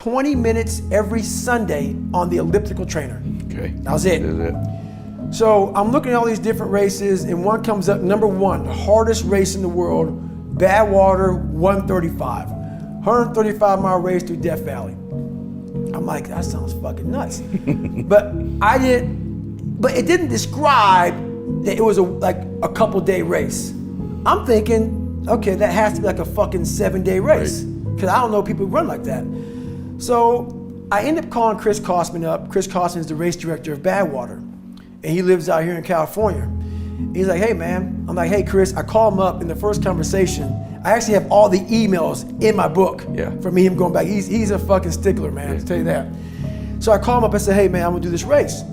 20 minutes every Sunday on the elliptical trainer. Okay. That was it. So I'm looking at all these different races, and one comes up, number one, the hardest race in the world, Badwater 135. 135-mile race through Death Valley. I'm like, that sounds fucking nuts. But it didn't describe that it was like a couple day race. I'm thinking, okay, that has to be like a fucking 7-day race. Because I don't know people who run like that. So I end up calling Chris Kosman up. Chris Kosman is the race director of Badwater. And he lives out here in California. He's like, hey man. I'm like, hey Chris, I call him up in the first conversation. I actually have all the emails in my book from me, him going back. He's a fucking stickler, man, I'll tell you that. So I call him up and say, hey man, I'm gonna do this race.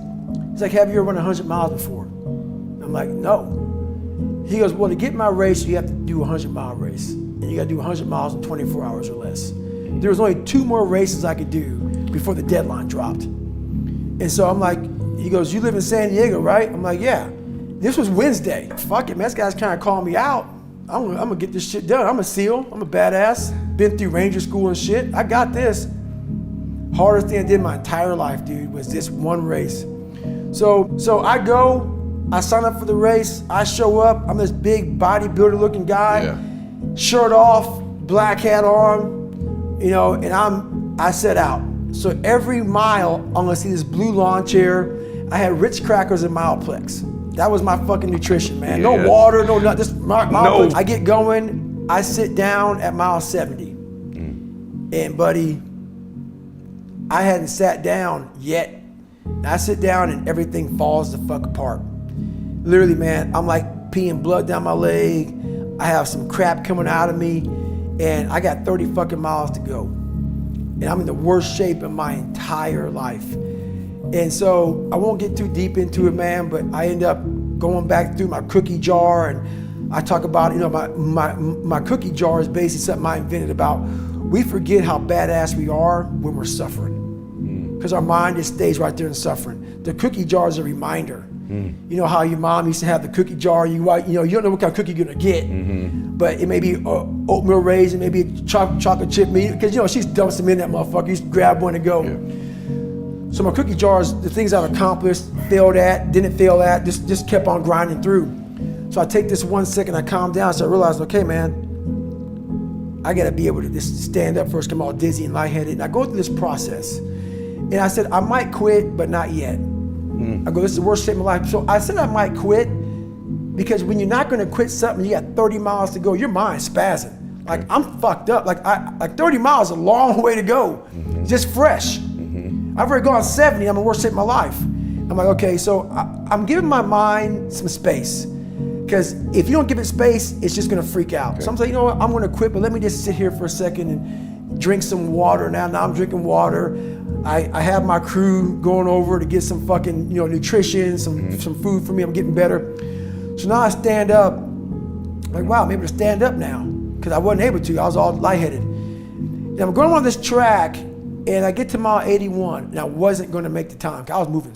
He's like, have you ever run 100 miles before? I'm like, no. He goes, well, to get my race, you have to do a 100-mile race. And you gotta do 100 miles in 24 hours or less. There was only 2 more races I could do before the deadline dropped. And so I'm like, he goes, you live in San Diego, right? I'm like, yeah. This was Wednesday. Fuck it, man, this guy's kind of calling me out. I'm gonna get this shit done. I'm a SEAL, I'm a badass. Been through Ranger school and shit. I got this. Hardest thing I did my entire life, dude, was this one race. So I go, I sign up for the race, I show up, I'm this big bodybuilder looking guy, shirt off, black hat on, you know, and I set out. So every mile, I'm gonna see this blue lawn chair. I had Ritz crackers and Mileplex. That was my fucking nutrition, man. No water, no nothing, just Mileplex. I get going, I sit down at mile 70. And buddy, I hadn't sat down yet. I sit down and everything falls the fuck apart. Literally, man, I'm like peeing blood down my leg. I have some crap coming out of me, and I got 30 fucking miles to go. And I'm in the worst shape in my entire life. And so I won't get too deep into it, man, but I end up going back through my cookie jar, and I talk about, you know, my cookie jar is basically something I invented about. We forget how badass we are when we're suffering. Because our mind just stays right there in suffering. The cookie jar is a reminder. You know how your mom used to have the cookie jar, you don't know what kind of cookie you're gonna get, but it may be oatmeal raisin, maybe a chocolate chip meat, because you know, she dumps them in that motherfucker, you just grab one and go. So my cookie jars, the things I've accomplished, failed at, didn't fail at, just kept on grinding through. So I take this 1 second, I calm down, so I realize, okay man, I gotta be able to just stand up first, come all dizzy and lightheaded, and I go through this process. And I said, I might quit, but not yet. I go, this is the worst shape of my life. So I said I might quit because when you're not gonna quit something, you got 30 miles to go, your mind's spazzing. Like I'm fucked up. Like 30 miles is a long way to go, just fresh. I've already gone 70, I'm in the worst shape of my life. I'm like, okay, so I'm giving my mind some space. Because if you don't give it space, it's just gonna freak out. So I'm like, you know what, I'm gonna quit, but let me just sit here for a second and drink some water. Now I'm drinking water. I have my crew going over to get some fucking, nutrition, some food for me. I'm getting better. So now I stand up, like, wow, I'm able to stand up now. Because I wasn't able to, I was all lightheaded. And I'm going on this track, and I get to mile 81, and I wasn't gonna make the time, 'cause I was moving